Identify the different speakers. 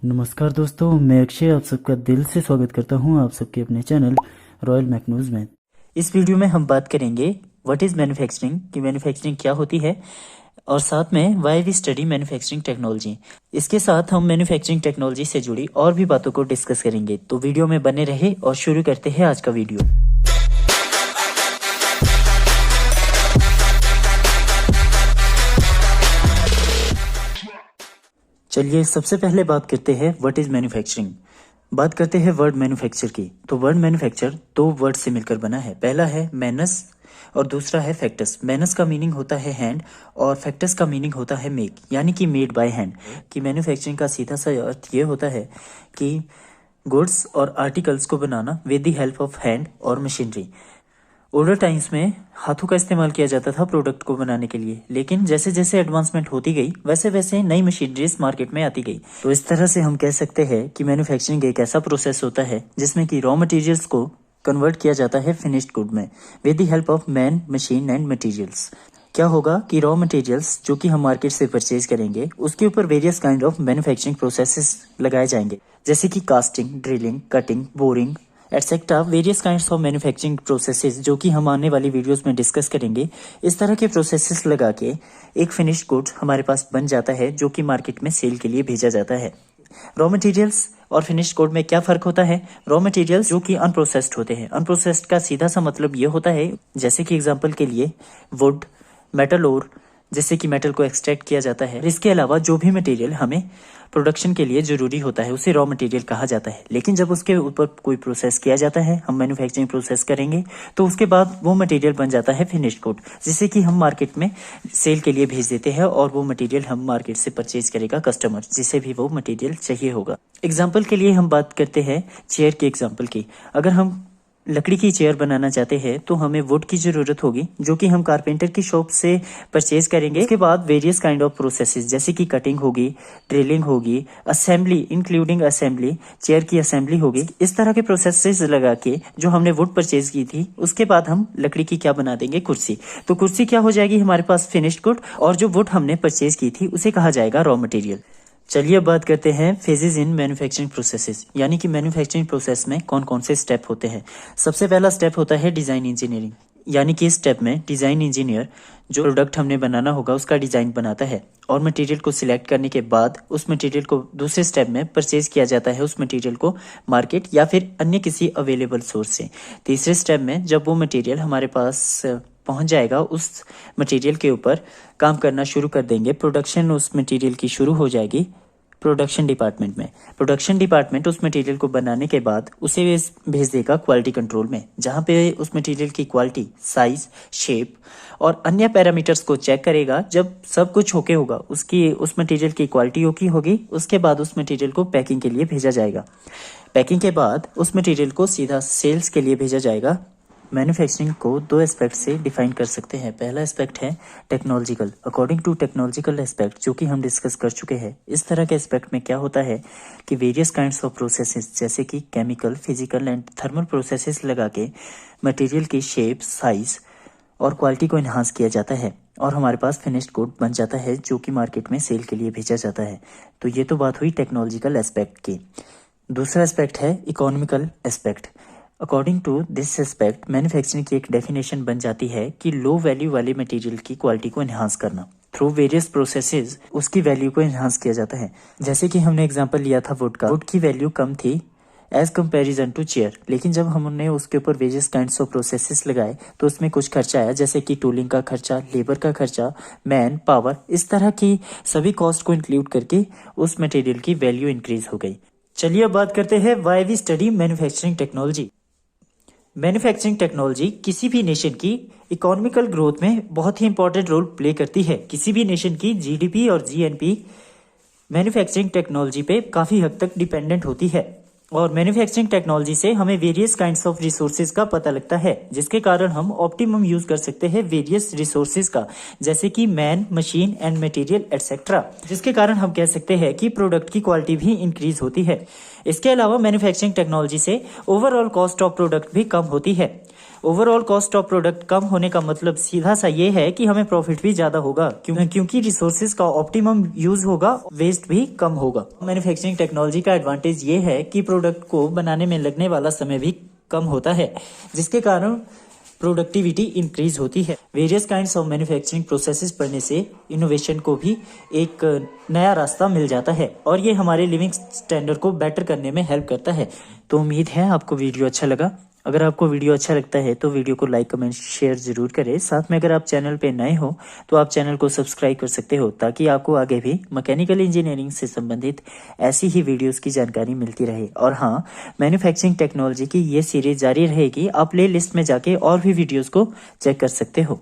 Speaker 1: नमस्कार दोस्तों, मैं अक्षय आप सबका दिल से स्वागत करता हूं आप सबके अपने चैनल रॉयल मैकनूज में।
Speaker 2: इस वीडियो में हम बात करेंगे व्हाट इज़ मैन्युफैक्चरिंग, कि मैन्युफैक्चरिंग क्या होती है, और साथ में why we study manufacturing technology. इसके साथ हम मैन्युफैक्चरिंग टेक्नोलॉजी से जुड़ी और भी बातों को डिस्कस करेंगे। तो वीडियो में बने रहे और शुरू करते हैं आज का वीडियो। चलिए सबसे पहले बात करते हैं व्हाट इज मैन्युफैक्चरिंग। बात करते हैं वर्ड मैन्युफैक्चर की। तो वर्ड मैन्युफैक्चर दो वर्ड से मिलकर बना है। पहला है मैनस और दूसरा है फैक्टस। मैनस का मीनिंग होता है हैंड और फैक्टस का मीनिंग होता है मेक, यानी कि मेड बाय हैंड। कि मैन्युफैक्चरिंग का सीधा सा अर्थ ये होता है कि गुड्स और आर्टिकल्स को बनाना with the help of hand और मशीनरी। ओल्डर टाइम्स में हाथों का इस्तेमाल किया जाता था प्रोडक्ट को बनाने के लिए, लेकिन जैसे जैसे एडवांसमेंट होती गई वैसे वैसे नई मशीनरीज मार्केट में आती गई। तो इस तरह से हम कह सकते हैं कि मैन्युफैक्चरिंग एक ऐसा प्रोसेस होता है जिसमें कि रॉ मटेरियल्स को कन्वर्ट किया जाता है फिनिश्ड गुड में with the help of man, machine and materials. क्या होगा कि रॉ मटेरियल्स जो कि हम मार्केट से परचेज करेंगे उसके ऊपर various kind of manufacturing processes लगाए जाएंगे, जैसे कि casting, drilling, cutting, boring etcetera. Various kinds of manufacturing processes जो कि हम आने वाली वीडियोस में डिस्कस करेंगे। इस तरह के प्रोसेसेस लगा के एक फिनिश्ड गुड हमारे पास बन जाता है जो कि मार्केट में सेल के लिए भेजा जाता है। रॉ मटेरियल्स और फिनिश्ड गुड में क्या फर्क होता है? रॉ मटेरियल्स जो कि अनप्रोसेस्ड होते हैं। अनप्रोसेस्ड का सीधा सा मतलब ये होता है, जैसे कि एग्जांपल के लिए वुड, मेटल ओर, जैसे कि मेटल को एक्सट्रैक्ट किया जाता है। इसके अलावा जो भी मटेरियल हमें प्रोडक्शन के लिए जरूरी होता है उसे रॉ मटेरियल कहा जाता है। लेकिन जब उसके ऊपर कोई प्रोसेस किया जाता है, हम मैन्युफैक्चरिंग प्रोसेस करेंगे, तो उसके बाद वो मटेरियल बन जाता है फिनिश्ड गुड, जिसे कि हम मार्केट में सेल के लिए भेज देते हैं और वो मटेरियल हम मार्केट से परचेज करेगा कस्टमर, जिसे भी वो मटेरियल चाहिए होगा। एग्जाम्पल के लिए हम बात करते हैं चेयर के एग्जाम्पल की। अगर हम लकड़ी की चेयर बनाना चाहते हैं तो हमें वुड की जरूरत होगी, जो कि हम कारपेंटर की शॉप से परचेज करेंगे। इसके बाद वेरियस काइंड ऑफ प्रोसेसेस जैसे कि कटिंग होगी, ड्रिलिंग होगी, असेंबली इंक्लूडिंग असेंबली, चेयर की असेंबली होगी। इस तरह के प्रोसेसेस लगा के जो हमने वुड परचेज की थी उसके बाद हम लकड़ी की क्या बना देंगे? कुर्सी। तो कुर्सी क्या हो जाएगी हमारे पास? Finished good. और जो वुड हमने परचेज की थी उसे कहा जाएगा रॉ मटेरियल। चलिए अब बात करते हैं फेजेस इन मैन्युफैक्चरिंग प्रोसेसेस, यानी कि मैन्युफैक्चरिंग प्रोसेस में कौन कौन से स्टेप होते हैं। सबसे पहला स्टेप होता है डिजाइन इंजीनियरिंग, यानी कि इस स्टेप में डिजाइन इंजीनियर जो प्रोडक्ट हमने बनाना होगा उसका डिजाइन बनाता है और मटेरियल को सिलेक्ट करने के बाद उस मटेरियल को दूसरे स्टेप में परचेज किया जाता है, उस मटेरियल को मार्केट या फिर अन्य किसी अवेलेबल सोर्स से। तीसरे स्टेप में जब वो मटेरियल हमारे पास पहुंच जाएगा, उस मटेरियल के ऊपर काम करना शुरू कर देंगे। प्रोडक्शन उस मटेरियल की शुरू हो जाएगी प्रोडक्शन डिपार्टमेंट में। प्रोडक्शन डिपार्टमेंट उस मटेरियल को बनाने के बाद उसे भेज देगा क्वालिटी कंट्रोल में, जहां पे उस मटेरियल की क्वालिटी, साइज, शेप और अन्य पैरामीटर्स को चेक करेगा। जब सब कुछ ओके होगा, उस मटेरियल की क्वालिटी ओके होगी, उसके बाद उस मटेरियल को पैकिंग के लिए भेजा जाएगा। पैकिंग के बाद उस मटेरियल को सीधा सेल्स के लिए भेजा जाएगा। मैन्युफैक्चरिंग को दो एस्पेक्ट से डिफाइन कर सकते हैं। पहला एस्पेक्ट है technological, according to technological aspect, जो कि हम डिस्कस कर चुके हैं। इस तरह के एस्पेक्ट में क्या होता है कि वेरियस काइंड्स ऑफ प्रोसेसेस जैसे कि chemical, physical and thermal processes लगा के मटेरियल की शेप, साइज और क्वालिटी को इन्हांस किया जाता है और हमारे पास फिनिश्ड गुड बन जाता है जो कि मार्केट में सेल के लिए भेजा जाता है। तो ये तो बात हुई टेक्नोलॉजिकल एस्पेक्ट की। दूसरा एस्पेक्ट है economical aspect. According to this aspect manufacturing की एक डेफिनेशन बन जाती है कि लो वैल्यू वाले मटेरियल की क्वालिटी को एनहांस करना थ्रू वेरियस प्रोसेसेस, उसकी वैल्यू को एनहांस किया जाता है। जैसे कि हमने एग्जांपल लिया था वुड का। वुड की वैल्यू कम थी एज कंपैरिजन टू चेयर, लेकिन जब हमने उसके ऊपर वेरियस काइंड्स ऑफ प्रोसेसेस लगाए तो उसमें कुछ खर्चा आया, जैसे कि टूलिंग का खर्चा, लेबर का खर्चा, मैन पावर, इस तरह की सभी कॉस्ट को इंक्लूड करके उस मटेरियल की वैल्यू इंक्रीज हो गई। चलिए अब बात करते हैं why we study manufacturing technology. Manufacturing technology किसी भी नेशन की इकोनॉमिकल ग्रोथ में बहुत ही इंपॉर्टेंट रोल प्ले करती है। किसी भी नेशन की जीडीपी और जीएनपी मैन्युफैक्चरिंग टेक्नोलॉजी पे काफ़ी हद तक डिपेंडेंट होती है और मैन्युफैक्चरिंग टेक्नोलॉजी से हमें वेरियस काइंड्स ऑफ रिसोर्सेज का पता लगता है, जिसके कारण हम ऑप्टिमम यूज कर सकते हैं वेरियस रिसोर्सेज का, जैसे कि man, machine and material etcetera, जिसके कारण हम कह सकते हैं कि प्रोडक्ट की क्वालिटी भी इंक्रीज होती है। इसके अलावा मैन्युफैक्चरिंग टेक्नोलॉजी से ओवरऑल कॉस्ट ऑफ प्रोडक्ट भी कम होती है ओवरऑल कॉस्ट ऑफ प्रोडक्ट कम होने का मतलब सीधा सा ये है कि हमें प्रॉफिट भी ज्यादा होगा, क्योंकि रिसोर्सेज का ऑप्टिमम यूज होगा, वेस्ट भी कम होगा। मैन्युफैक्चरिंग टेक्नोलॉजी का एडवांटेज ये है कि प्रोडक्ट को बनाने में लगने वाला समय भी कम होता है, जिसके कारण प्रोडक्टिविटी इंक्रीज होती है। Various kinds of manufacturing processes पढ़ने से इनोवेशन को भी एक नया रास्ता मिल जाता है और ये हमारे लिविंग स्टैंडर्ड को बेटर करने में हेल्प करता है। तो उम्मीद है आपको वीडियो अच्छा लगा। अगर आपको वीडियो अच्छा लगता है तो वीडियो को लाइक कमेंट शेयर जरूर करें। साथ में अगर आप चैनल पे नए हो तो आप चैनल को सब्सक्राइब कर सकते हो, ताकि आपको आगे भी मैकेनिकल इंजीनियरिंग से संबंधित ऐसी ही वीडियोस की जानकारी मिलती रहे। और हाँ, मैन्युफैक्चरिंग टेक्नोलॉजी की ये सीरीज जारी रहेगी। आप प्ले लिस्ट में जाके और भी वीडियोस को चेक कर सकते हो।